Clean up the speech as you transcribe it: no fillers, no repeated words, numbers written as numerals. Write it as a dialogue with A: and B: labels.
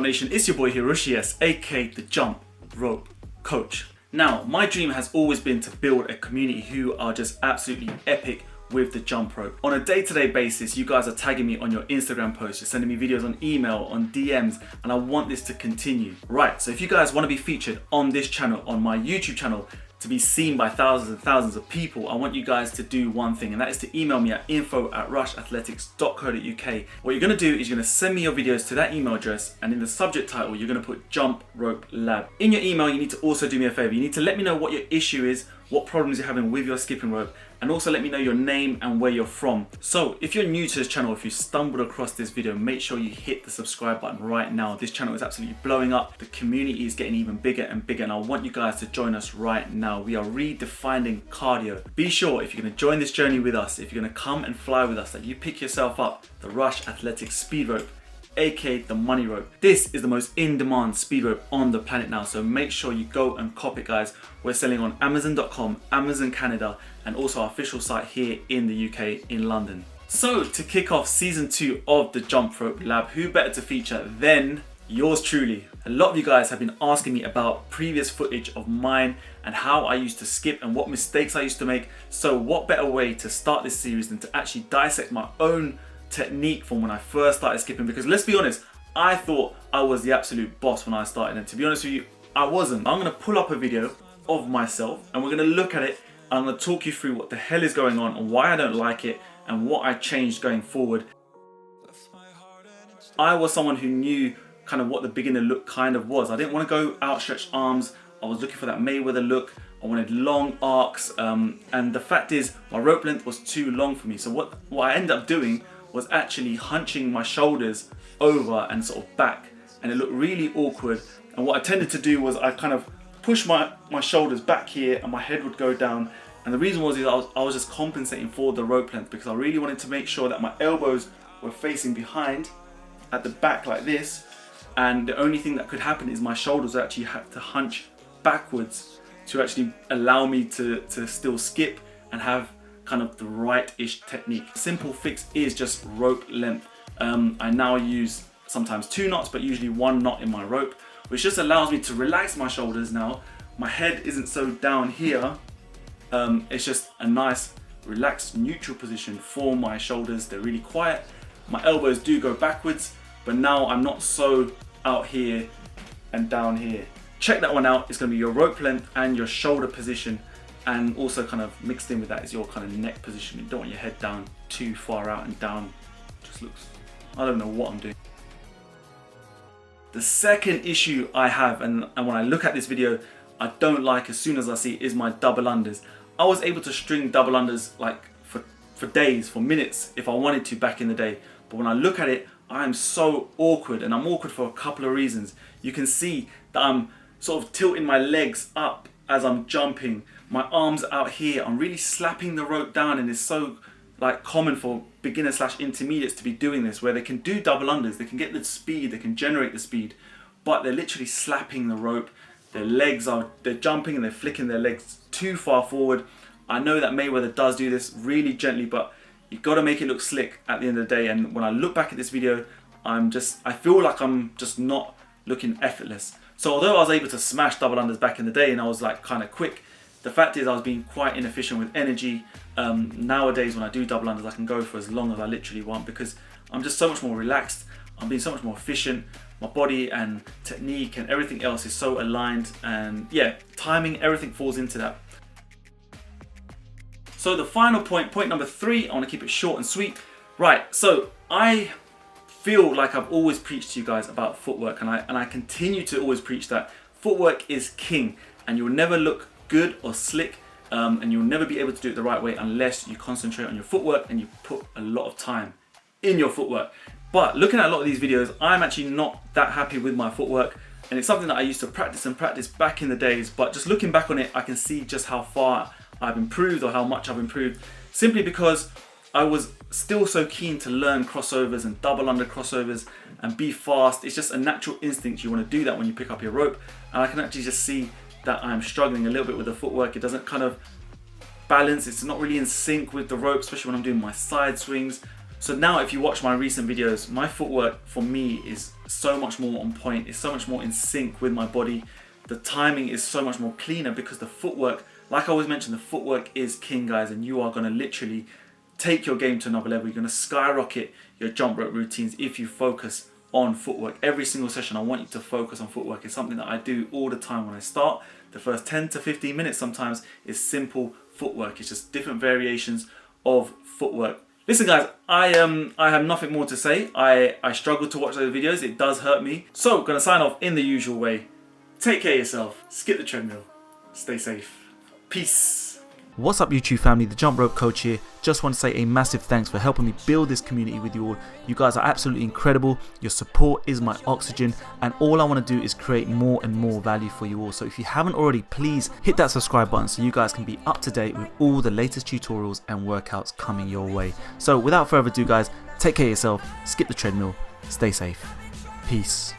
A: Nation, it's your boy Hiroshi, aka the Jump Rope Coach. Now, my dream has always been to build a community who are just absolutely epic with the jump rope. On a day-to-day basis, you guys are tagging me on your Instagram posts, you're sending me videos on email, on DMs, and I want this to continue. Right, so if you guys want to be featured on this channel, on my YouTube channel, to be seen by thousands and thousands of people, I want you guys to do one thing, and that is to email me at info@rushathletics.co.uk. What you're gonna do is you're gonna send me your videos to that email address, and in the subject title, you're gonna put Jump Rope Lab. In your email, you need to also do me a favor. You need to let me know what your issue is, what problems you're having with your skipping rope, and also let me know your name and where you're from. So if you're new to this channel, if you stumbled across this video, make sure you hit the subscribe button right now. This channel is absolutely blowing up. The community is getting even bigger and bigger, and I want you guys to join us right now. We are redefining cardio. Be sure, if you're gonna join this journey with us, if you're gonna come and fly with us, that you pick yourself up the Rush Athletics Speed Rope, aka the money rope. This is the most in-demand speed rope on the planet now, so make sure you go and cop it, guys. We're selling on Amazon.com, Amazon Canada, and also our official site here in the UK, in London. So to kick off season 2 of the Jump Rope Lab, who better to feature than yours truly? A lot of you guys have been asking me about previous footage of mine and how I used to skip and what mistakes I used to make. So what better way to start this series than to actually dissect my own technique from when I first started skipping, because let's be honest, I thought I was the absolute boss when I started, and to be honest with you, I wasn't. I'm gonna pull up a video of myself and we're gonna look at it, and I'm gonna talk you through what the hell is going on and why I don't like it and what I changed going forward. I was someone who knew kind of what the beginner look kind of was. I didn't want to go outstretched arms. I was looking for that Mayweather look. I wanted long arcs, and the fact is my rope length was too long for me. So what I ended up doing was actually hunching my shoulders over and sort of back, and it looked really awkward. And what I tended to do was I kind of push my shoulders back here and my head would go down. And the reason was I was just compensating for the rope length, because I really wanted to make sure that my elbows were facing behind at the back like this, and the only thing that could happen is my shoulders actually had to hunch backwards to actually allow me to still skip and have kind of the right-ish technique. Simple fix is just rope length. I now use sometimes 2 knots, but usually 1 knot in my rope, which just allows me to relax my shoulders now. My head isn't so down here. It's just a nice, relaxed, neutral position for my shoulders. They're really quiet. My elbows do go backwards, but now I'm not so out here and down here. Check that one out. It's gonna be your rope length and your shoulder position. And also kind of mixed in with that is your kind of neck position. You don't want your head down too far out and down. Just looks, I don't know what I'm doing. The second issue I have, and when I look at this video, I don't like as soon as I see it, is my double unders. I was able to string double unders like for days, for minutes, if I wanted to back in the day. But when I look at it, I am so awkward, and I'm awkward for a couple of reasons. You can see that I'm sort of tilting my legs up as I'm jumping. My arms out here, I'm really slapping the rope down, and it's so like common for beginner/intermediates to be doing this, where they can do double unders, they can get the speed, they can generate the speed, but they're literally slapping the rope. They're jumping and they're flicking their legs too far forward. I know that Mayweather does do this really gently, but you've got to make it look slick at the end of the day. And when I look back at this video, I feel like I'm just not looking effortless. So although I was able to smash double unders back in the day and I was like kind of quick, the fact is I was being quite inefficient with energy. Nowadays when I do double unders, I can go for as long as I literally want, because I'm just so much more relaxed. I'm being so much more efficient. My body and technique and everything else is so aligned, and yeah, timing, everything falls into that. So the final point number 3, I want to keep it short and sweet. Right, so I feel like I've always preached to you guys about footwork, and I continue to always preach that footwork is king, and you'll never look good or slick, and you'll never be able to do it the right way unless you concentrate on your footwork and you put a lot of time in your footwork. But looking at a lot of these videos, I'm actually not that happy with my footwork, and it's something that I used to practice back in the days, but just looking back on it, I can see just how far I've improved, or how much I've improved, simply because I was still so keen to learn crossovers and double under crossovers and be fast. It's just a natural instinct. You want to do that when you pick up your rope, and I can actually just see that I'm struggling a little bit with the footwork. It doesn't kind of balance. It's not really in sync with the rope, especially when I'm doing my side swings. So now if you watch my recent videos, my footwork for me is so much more on point. It's so much more in sync with my body. The timing is so much more cleaner because the footwork, like I always mention, the footwork is king, guys, and you are going to literally take your game to another level. You're going to skyrocket your jump rope routines if you focus on footwork. Every single session I want you to focus on footwork. It's something that I do all the time when I start. The first 10 to 15 minutes sometimes is simple footwork. It's just different variations of footwork. Listen guys, I have nothing more to say. I struggle to watch those videos. It does hurt me. So gonna sign off in the usual way. Take care of yourself. Skip the treadmill. Stay safe. Peace. What's up YouTube family, the Jump Rope Coach here. Just want to say a massive thanks for helping me build this community with you all. You guys are absolutely incredible. Your support is my oxygen, and all I want to do is create more and more value for you all. So if you haven't already, please hit that subscribe button so you guys can be up to date with all the latest tutorials and workouts coming your way. So without further ado guys, take care of yourself, skip the treadmill, stay safe. Peace.